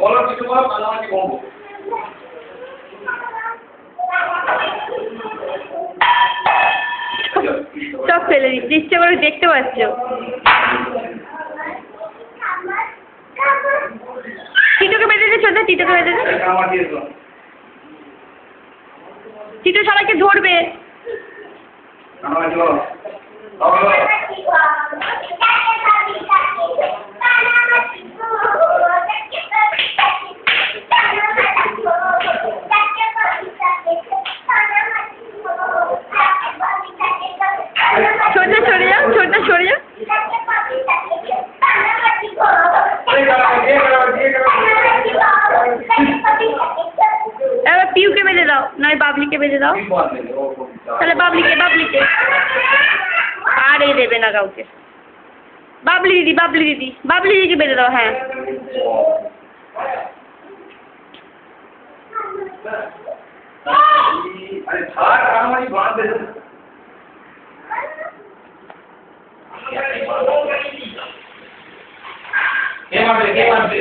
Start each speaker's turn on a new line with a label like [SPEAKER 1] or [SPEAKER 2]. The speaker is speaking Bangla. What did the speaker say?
[SPEAKER 1] বলো কিছু বলো তাহলে আমি বলবো।
[SPEAKER 2] সব ফেলে দিচ্ছি, ইচ্ছে করে দেখতে পাচ্ছ। টিটোকে বেঁধে দে, ছোট টিটোকে বেঁধে দে। টিটো সবাইকে ধরবে। ছোটটা সরে যাও, ছোটটা সরে যাও। এবার পিউকে বেঁধে দাও, নয় বাবলিকে বেঁধে দাও। তাহলে বাবলিকে বাবলিকে আর এ দেবে না কাউকে। বাবলি দিদি, বাবলি দিদি, বাবলি দিদিকে বেঁধে দাও। হ্যাঁ,
[SPEAKER 1] কে মারবে?